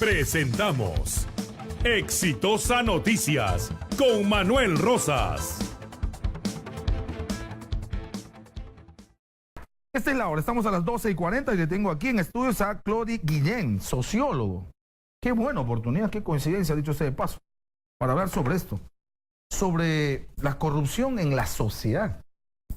Presentamos Exitosa Noticias con Manuel Rosas. Esta es la hora, estamos a las 12:40 y le tengo aquí en estudios a Clody Guillén, sociólogo. Qué buena oportunidad, qué coincidencia, dicho sea de paso, para hablar sobre esto, sobre la corrupción en la sociedad.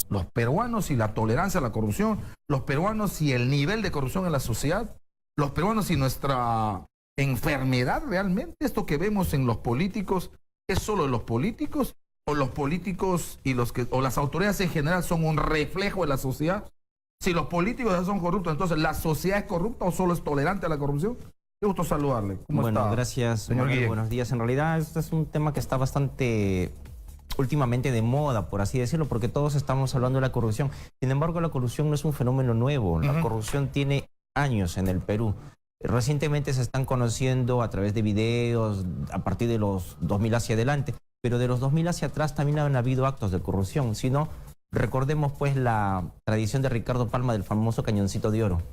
Los peruanos y la tolerancia a la corrupción, los peruanos y el nivel de corrupción en la sociedad, los peruanos y nuestra enfermedad realmente. Esto que vemos en los políticos, ¿es solo de los políticos? ¿O los políticos y o las autoridades en general son un reflejo de la sociedad? Si los políticos ya son corruptos, entonces ¿la sociedad es corrupta o solo es tolerante a la corrupción? Qué gusto saludarle. ¿Cómo está? Gracias, señor Manuel, buenos días. En realidad, este es un tema que está bastante últimamente de moda, por así decirlo, porque todos estamos hablando de la corrupción. Sin embargo, la corrupción no es un fenómeno nuevo. La corrupción tiene años en el Perú. Recientemente se están conociendo a través de videos a partir de los 2000 hacia adelante, pero de los 2000 hacia atrás también han habido actos de corrupción. Si no, recordemos pues la tradición de Ricardo Palma del famoso cañoncito de oro.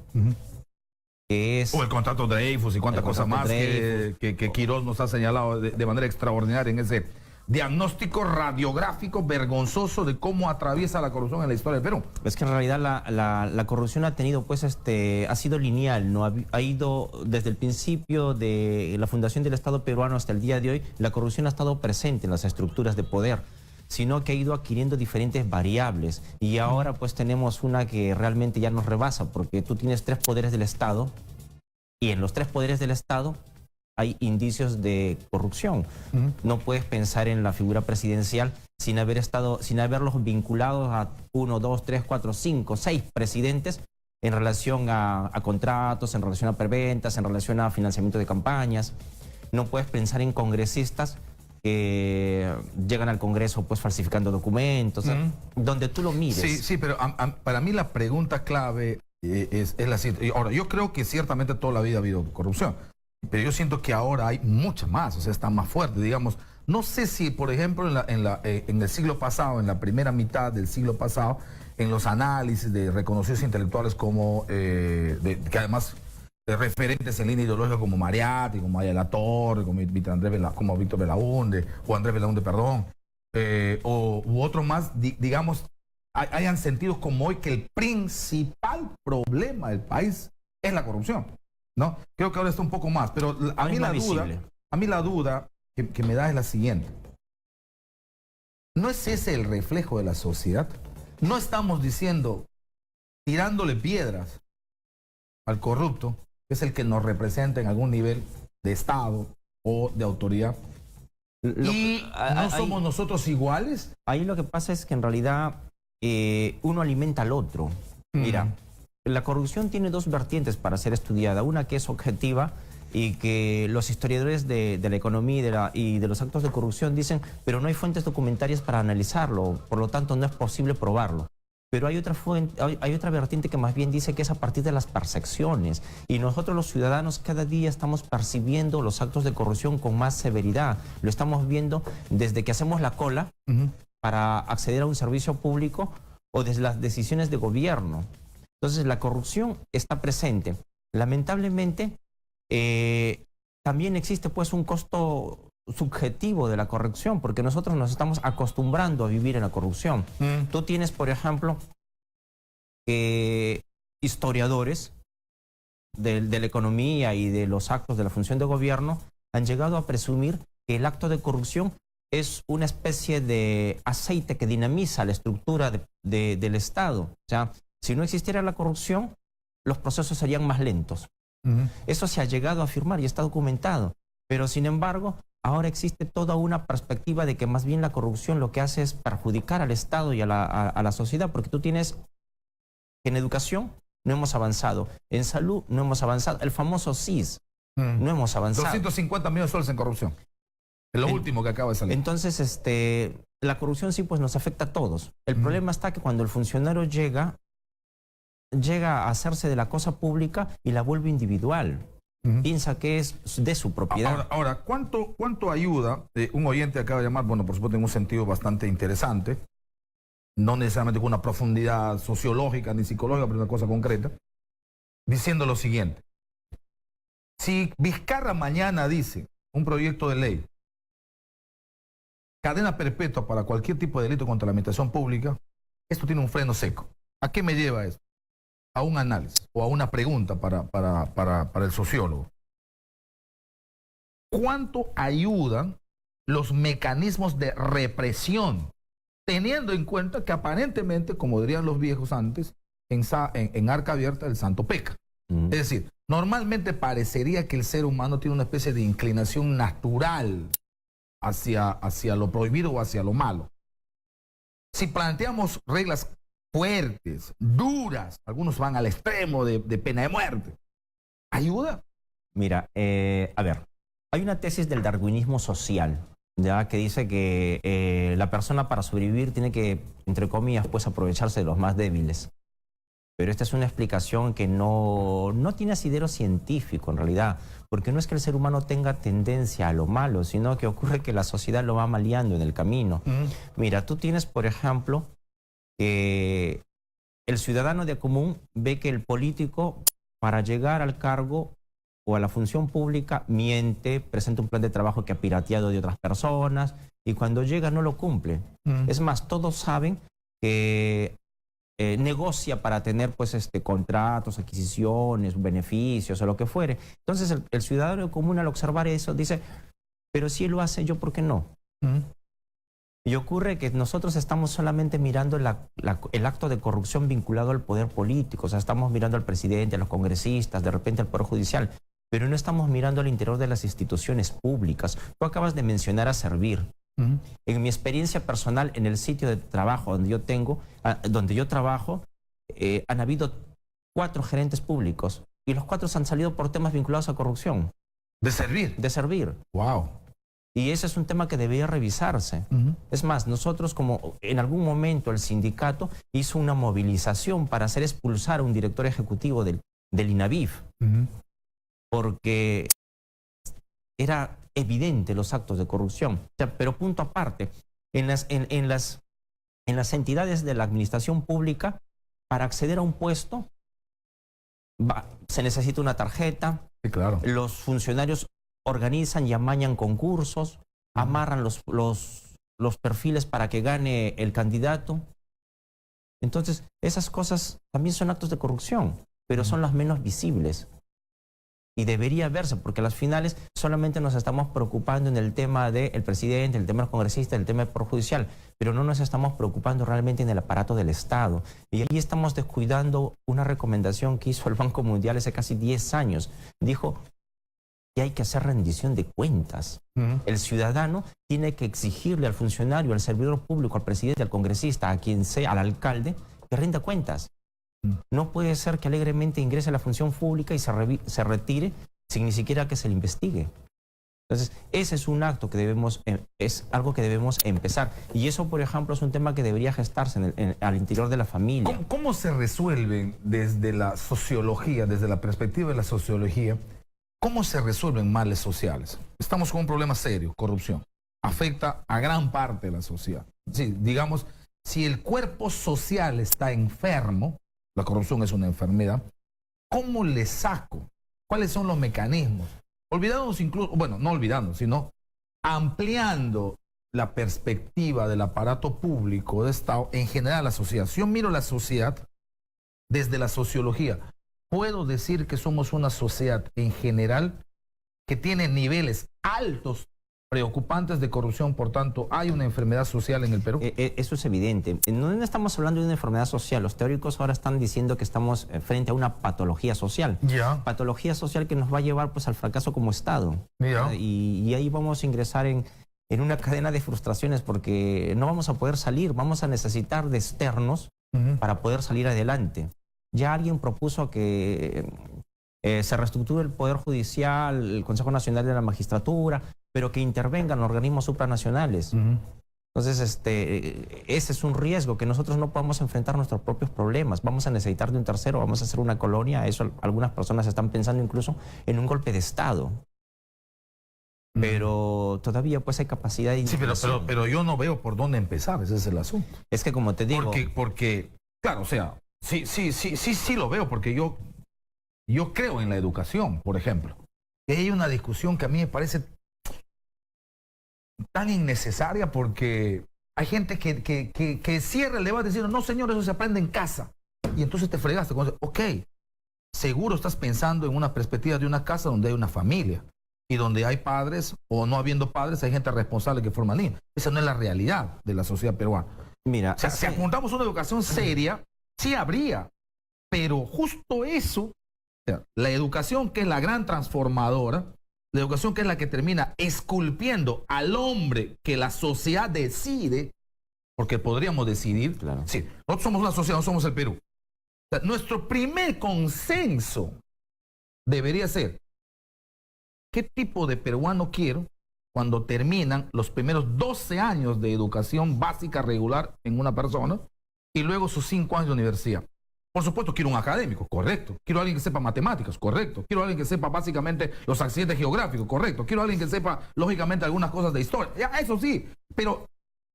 Que es... O el contrato de Dreyfus y cuántas cosas más que Quirós nos ha señalado de manera extraordinaria en ese diagnóstico radiográfico vergonzoso de cómo atraviesa la corrupción en la historia del Perú. Es que en realidad la corrupción ha tenido pues ha sido lineal, ¿no? Ha ido desde el principio de la fundación del Estado peruano hasta el día de hoy. La corrupción ha estado presente en las estructuras de poder, sino que ha ido adquiriendo diferentes variables. Y ahora pues tenemos una que realmente ya nos rebasa, porque tú tienes 3 poderes del Estado y en los 3 poderes del Estado hay indicios de corrupción. No puedes pensar en la figura presidencial sin haberlos vinculados a 1, 2, 3, 4, 5, 6 presidentes en relación a contratos, en relación a preventas, en relación a financiamiento de campañas. No puedes pensar en congresistas que llegan al Congreso pues falsificando documentos, donde tú lo mires. Sí, pero para mí la pregunta clave es la siguiente. Ahora, yo creo que ciertamente toda la vida ha habido corrupción, pero yo siento que ahora hay mucha más, o sea, está más fuerte, digamos. No sé si, por ejemplo, en el siglo pasado, en la primera mitad del siglo pasado, en los análisis de reconocidos intelectuales como, que además de referentes en línea ideológica como Mariatti, como Maya Latorre, como Víctor Belaúnde, o Andrés Belaúnde, perdón, u otros más, digamos, hayan sentido como hoy que el principal problema del país es la corrupción, ¿no? Creo que ahora está un poco más, pero a mí la duda que me da es la siguiente. ¿No es ese el reflejo de la sociedad? ¿No estamos diciendo, tirándole piedras al corrupto, que es el que nos representa en algún nivel de Estado o de autoridad? ¿Y no somos nosotros iguales? Ahí lo que pasa es que en realidad uno alimenta al otro. Mira, la corrupción tiene 2 vertientes para ser estudiada. Una que es objetiva y que los historiadores de la economía y de los actos de corrupción dicen, pero no hay fuentes documentarias para analizarlo, por lo tanto no es posible probarlo. Pero hay otra vertiente que más bien dice que es a partir de las percepciones. Y nosotros los ciudadanos cada día estamos percibiendo los actos de corrupción con más severidad. Lo estamos viendo desde que hacemos la cola para acceder a un servicio público o desde las decisiones de gobierno. Entonces la corrupción está presente. Lamentablemente también existe pues un costo subjetivo de la corrupción, porque nosotros nos estamos acostumbrando a vivir en la corrupción. Tú tienes, por ejemplo, historiadores de la economía y de los actos de la función de gobierno han llegado a presumir que el acto de corrupción es una especie de aceite que dinamiza la estructura del Estado. O sea, si no existiera la corrupción, los procesos serían más lentos. Eso se ha llegado a afirmar y está documentado. Pero, sin embargo, ahora existe toda una perspectiva de que más bien la corrupción lo que hace es perjudicar al Estado y a la sociedad, porque tú tienes que en educación no hemos avanzado, en salud no hemos avanzado, el famoso SIS no hemos avanzado. 250 millones de soles en corrupción. Es lo último que acaba de salir. Entonces, la corrupción sí pues nos afecta a todos. El problema está que cuando el funcionario llega a hacerse de la cosa pública y la vuelve individual. Piensa que es de su propiedad. Ahora, ¿cuánto ayuda? Un oyente acaba de llamar, bueno, por supuesto en un sentido bastante interesante, no necesariamente con una profundidad sociológica ni psicológica, pero una cosa concreta, diciendo lo siguiente. Si Vizcarra mañana dice un proyecto de ley, cadena perpetua para cualquier tipo de delito contra la administración pública, esto tiene un freno seco. ¿A qué me lleva esto? A un análisis o a una pregunta para el sociólogo. ¿Cuánto ayudan los mecanismos de represión, teniendo en cuenta que aparentemente, como dirían los viejos antes, en arca abierta el santo peca? Es decir, normalmente parecería que el ser humano tiene una especie de inclinación natural hacia lo prohibido o hacia lo malo. Si planteamos reglas fuertes, duras, algunos van al extremo de pena de muerte, ¿ayuda? Mira, a ver, hay una tesis del darwinismo social, ya que dice que la persona para sobrevivir tiene que, entre comillas, pues aprovecharse de los más débiles. Pero esta es una explicación que no tiene asidero científico en realidad, porque no es que el ser humano tenga tendencia a lo malo, sino que ocurre que la sociedad lo va maleando en el camino. Mira, tú tienes, por ejemplo, que el ciudadano de común ve que el político, para llegar al cargo o a la función pública, miente, presenta un plan de trabajo que ha pirateado de otras personas y cuando llega no lo cumple. Es más, todos saben que negocia para tener pues contratos, adquisiciones, beneficios o lo que fuere. Entonces el ciudadano común al observar eso dice, pero si él lo hace, ¿yo por qué no? Y ocurre que nosotros estamos solamente mirando el acto de corrupción vinculado al poder político, o sea, estamos mirando al presidente, a los congresistas, de repente al poder judicial, pero no estamos mirando al interior de las instituciones públicas. Tú acabas de mencionar a Servir. En mi experiencia personal, en el sitio de trabajo donde yo trabajo, han habido 4 gerentes públicos y los 4 han salido por temas vinculados a corrupción. ¿De Servir? De Servir. Wow. Y ese es un tema que debería revisarse. Es más, nosotros como en algún momento el sindicato hizo una movilización para hacer expulsar a un director ejecutivo del INAVIF, porque era evidente los actos de corrupción. O sea, pero punto aparte, en las entidades de la administración pública, para acceder a un puesto, se necesita una tarjeta. Sí, claro. Los funcionarios organizan y amañan concursos, amarran los perfiles para que gane el candidato. Entonces, esas cosas también son actos de corrupción, pero son las menos visibles. Y debería verse, porque a las finales solamente nos estamos preocupando en el tema del presidente, el tema del congresista, el tema del poder judicial, pero no nos estamos preocupando realmente en el aparato del Estado. Y ahí estamos descuidando una recomendación que hizo el Banco Mundial hace casi 10 años. Dijo que hay que hacer rendición de cuentas. El ciudadano tiene que exigirle al funcionario, al servidor público, al presidente, al congresista, a quien sea, al alcalde, que rinda cuentas. No puede ser que alegremente ingrese a la función pública y se retire sin ni siquiera que se le investigue. Entonces, ese es un acto que es algo que debemos empezar. Y eso, por ejemplo, es un tema que debería gestarse al interior de la familia. ¿Cómo se resuelven desde la sociología, desde la perspectiva de la sociología, cómo se resuelven males sociales? Estamos con un problema serio, corrupción. Afecta a gran parte de la sociedad. Sí, digamos, si el cuerpo social está enfermo, la corrupción es una enfermedad, ¿cómo le saco? ¿Cuáles son los mecanismos? Olvidándonos incluso, bueno, no olvidando, sino ampliando la perspectiva del aparato público de Estado, en general la sociedad. Si yo miro la sociedad desde la sociología, puedo decir que somos una sociedad en general que tiene niveles altos preocupantes de corrupción, por tanto, ¿hay una enfermedad social en el Perú? Eso es evidente. No estamos hablando de una enfermedad social. Los teóricos ahora están diciendo que estamos frente a una patología social. Patología social que nos va a llevar pues al fracaso como Estado. Y ahí vamos a ingresar en una cadena de frustraciones porque no vamos a poder salir, vamos a necesitar de externos para poder salir adelante. Ya alguien propuso que se reestructure el Poder Judicial, el Consejo Nacional de la Magistratura, pero que intervengan organismos supranacionales. Entonces, ese es un riesgo, que nosotros no podamos enfrentar nuestros propios problemas. Vamos a necesitar de un tercero, vamos a hacer una colonia. Eso algunas personas están pensando incluso en un golpe de Estado. Pero todavía pues hay capacidad de... Sí, pero yo no veo por dónde empezar, ese es el asunto. Es que como te digo... Porque claro, o sea, sí lo veo, porque yo creo en la educación, por ejemplo. que hay una discusión que a mí me parece tan innecesaria porque hay gente que cierra el debate diciendo, no señor, eso se aprende en casa. Y entonces te fregaste. Ok, seguro estás pensando en una perspectiva de una casa donde hay una familia y donde hay padres o no habiendo padres, hay gente responsable que forma niños. Esa no es la realidad de la sociedad peruana. Mira, O sea, si apuntamos una educación seria, sí habría, pero justo eso, o sea, la educación que es la gran transformadora, la educación que es la que termina esculpiendo al hombre que la sociedad decide, porque podríamos decidir, Claro. sí, nosotros somos una sociedad, no somos el Perú. O sea, nuestro primer consenso debería ser, ¿qué tipo de peruano quiero cuando terminan los primeros 12 años de educación básica regular en una persona y luego sus 5 años de universidad? Por supuesto, quiero un académico, correcto. Quiero alguien que sepa matemáticas, correcto. Quiero alguien que sepa básicamente los accidentes geográficos, correcto. Quiero alguien que sepa, lógicamente, algunas cosas de historia. Ya, eso sí, pero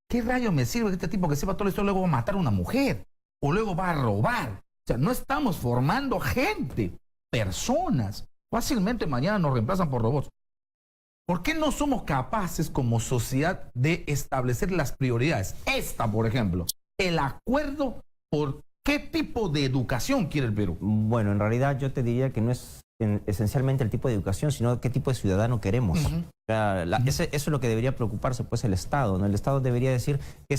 ¿qué rayos me sirve este tipo que sepa todo esto luego va a matar a una mujer? O luego va a robar. O sea, no estamos formando gente, personas. Fácilmente mañana nos reemplazan por robots. ¿Por qué no somos capaces como sociedad de establecer las prioridades? Esta, por ejemplo, el acuerdo por qué tipo de educación quiere el Perú. bueno, en realidad yo te diría que no es esencialmente el tipo de educación, sino qué tipo de ciudadano queremos. Ujú. O sea, eso es lo que debería preocuparse pues el Estado, ¿no? El Estado debería decir qué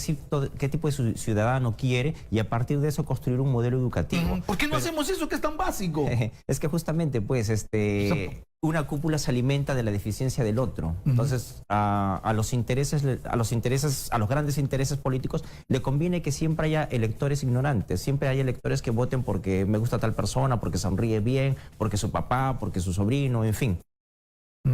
tipo de ciudadano quiere y a partir de eso construir un modelo educativo. ¿Por qué no hacemos eso que es tan básico? Es que justamente, pues, una cúpula se alimenta de la deficiencia del otro. Entonces, a los grandes intereses políticos, le conviene que siempre haya electores ignorantes, siempre haya electores que voten porque me gusta tal persona, porque sonríe bien, porque su papá, porque su sobrino, en fin.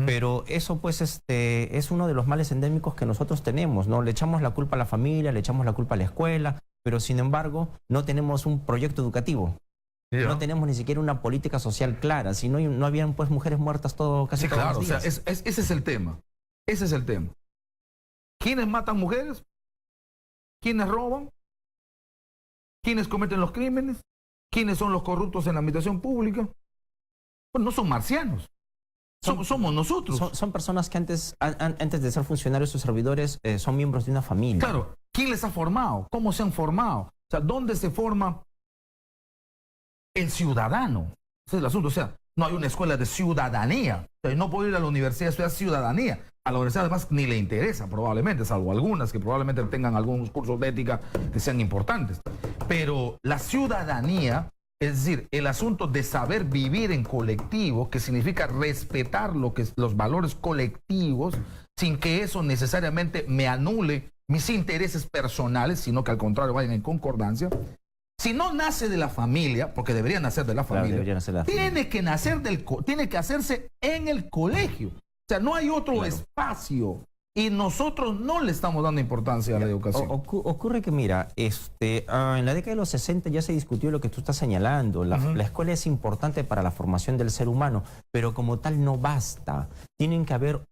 Pero eso, pues, es uno de los males endémicos que nosotros tenemos, ¿no? Le echamos la culpa a la familia, le echamos la culpa a la escuela, pero sin embargo, no tenemos un proyecto educativo. Yeah. No tenemos ni siquiera una política social clara. Si no, no habían pues mujeres muertas casi Sí, todos claro, los o sea, días. ese es el tema. Ese es el tema. ¿Quiénes matan mujeres? ¿Quiénes roban? ¿Quiénes cometen los crímenes? ¿Quiénes son los corruptos en la administración pública? Pues no son marcianos. Somos nosotros. Son personas que antes de ser funcionarios o servidores son miembros de una familia. Claro, ¿quién les ha formado? ¿Cómo se han formado? O sea, ¿dónde se forma el ciudadano? Ese es el asunto. O sea, no hay una escuela de ciudadanía. O sea, no puedo ir a la universidad a estudiar ciudadanía. A la universidad además ni le interesa probablemente, salvo algunas que probablemente tengan algunos cursos de ética que sean importantes. Pero la ciudadanía, es decir, el asunto de saber vivir en colectivo, que significa respetar los valores colectivos, sin que eso necesariamente me anule mis intereses personales, sino que al contrario vayan en concordancia. Si no nace de la familia, porque debería nacer de la Claro, familia, debería nacer de la tiene que nacer tiene que hacerse en el colegio. O sea, no hay otro espacio. Y nosotros no le estamos dando importancia a la educación. Ocurre que, mira, en la década de los 60 ya se discutió lo que tú estás señalando. La escuela es importante para la formación del ser humano, pero como tal no basta. Tienen que haber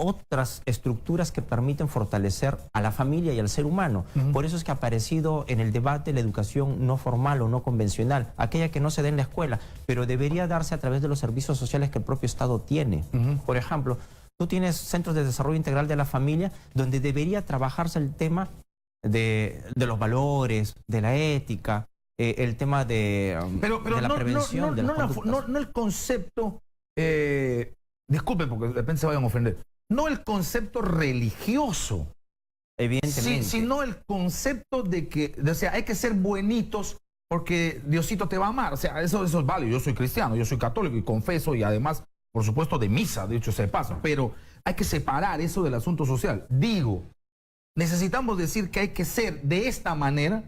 otras estructuras que permiten fortalecer a la familia y al ser humano. Por eso es que ha aparecido en el debate la educación no formal o no convencional, aquella que no se da en la escuela, pero debería darse a través de los servicios sociales que el propio Estado tiene. Por ejemplo, tú tienes centros de desarrollo integral de la familia donde debería trabajarse el tema de los valores, de la ética, el tema de la prevención de las conductas. No el concepto, disculpen porque de repente se vayan a ofender, no el concepto religioso, Evidentemente. sino el concepto de que, o sea, hay que ser buenitos porque Diosito te va a amar. O sea, eso es válido. Yo soy cristiano, yo soy católico y confeso y además, por supuesto, de misa, de hecho se pasa. Pero hay que separar eso del asunto social. Digo, necesitamos decir que hay que ser de esta manera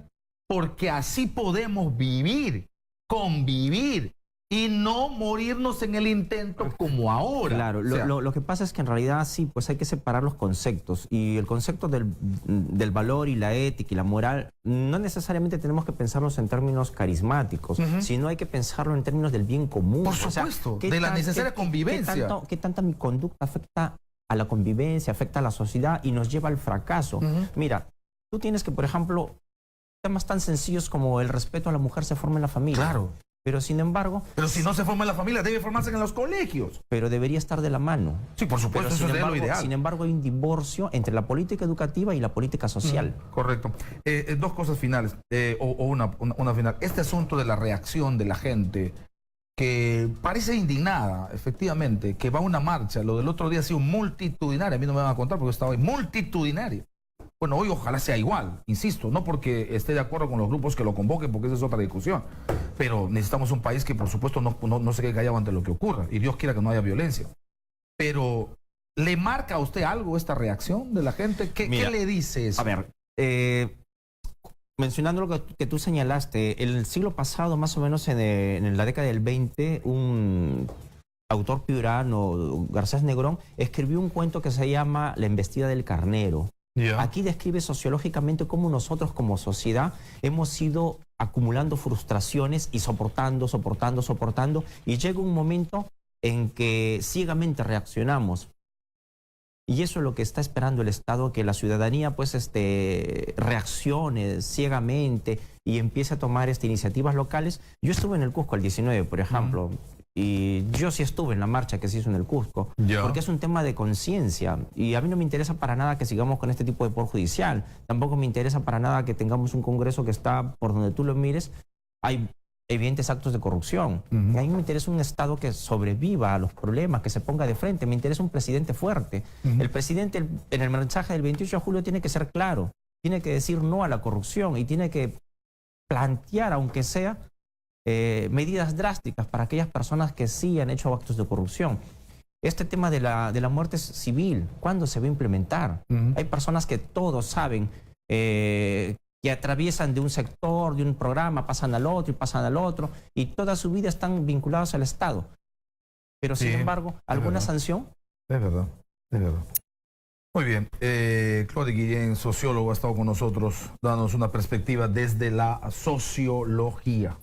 porque así podemos vivir, convivir y no morirnos en el intento como ahora. Claro, O sea, lo que pasa es que en realidad sí, pues hay que separar los conceptos. Y el concepto del valor y la ética y la moral, no necesariamente tenemos que pensarlos en términos carismáticos, sino hay que pensarlo en términos del bien común. Por supuesto, de la necesaria convivencia. ¿Qué tanta mi conducta afecta a la convivencia, afecta a la sociedad y nos lleva al fracaso? Mira, tú tienes que, por ejemplo, temas tan sencillos como el respeto a la mujer se forma en la familia. Claro. Pero sin embargo... Pero si no se forma en la familia, debe formarse en los colegios. Pero debería estar de la mano. Sí, por supuesto, Pero eso sería lo ideal. sin embargo, hay un divorcio entre la política educativa y la política social. Correcto. Dos cosas finales, o una final. Este asunto de la reacción de la gente, que parece indignada, efectivamente, que va a una marcha. Lo del otro día ha sido multitudinaria. A mí no me van a contar porque estaba ahí. Multitudinaria. Bueno, hoy ojalá sea igual, insisto, no porque esté de acuerdo con los grupos que lo convoquen, porque esa es otra discusión, pero necesitamos un país que por supuesto no se quede callado ante lo que ocurra, y Dios quiera que no haya violencia. Pero, ¿le marca a usted algo esta reacción de la gente? ¿Qué le dice eso? A ver, mencionando lo que tú señalaste, el siglo pasado, más o menos en la década del 20, un autor piurano, Garcés Negrón, escribió un cuento que se llama La embestida del carnero. Aquí describe sociológicamente cómo nosotros como sociedad hemos ido acumulando frustraciones y soportando, y llega un momento en que ciegamente reaccionamos. Y eso es lo que está esperando el Estado, que la ciudadanía pues reaccione ciegamente y empiece a tomar iniciativas locales. Yo estuve en el Cusco el 19, por ejemplo, y yo sí estuve en la marcha que se hizo en el Cusco, porque es un tema de conciencia, y a mí no me interesa para nada que sigamos con este tipo de poder judicial, tampoco me interesa para nada que tengamos un Congreso que está, por donde tú lo mires, hay evidentes actos de corrupción. A mí me interesa un Estado que sobreviva a los problemas, que se ponga de frente, me interesa un presidente fuerte. El presidente en el mensaje del 28 de julio tiene que ser claro, tiene que decir no a la corrupción y tiene que plantear, aunque sea, medidas drásticas para aquellas personas que sí han hecho actos de corrupción. Este tema de la muerte civil, ¿cuándo se va a implementar? Hay personas que todos saben que atraviesan de un sector, de un programa, pasan al otro y pasan al otro, y toda su vida están vinculados al Estado. Pero sin embargo, ¿alguna sanción? Es verdad, es verdad. Muy bien, Claude Guillén, sociólogo, ha estado con nosotros, dándonos una perspectiva desde la sociología.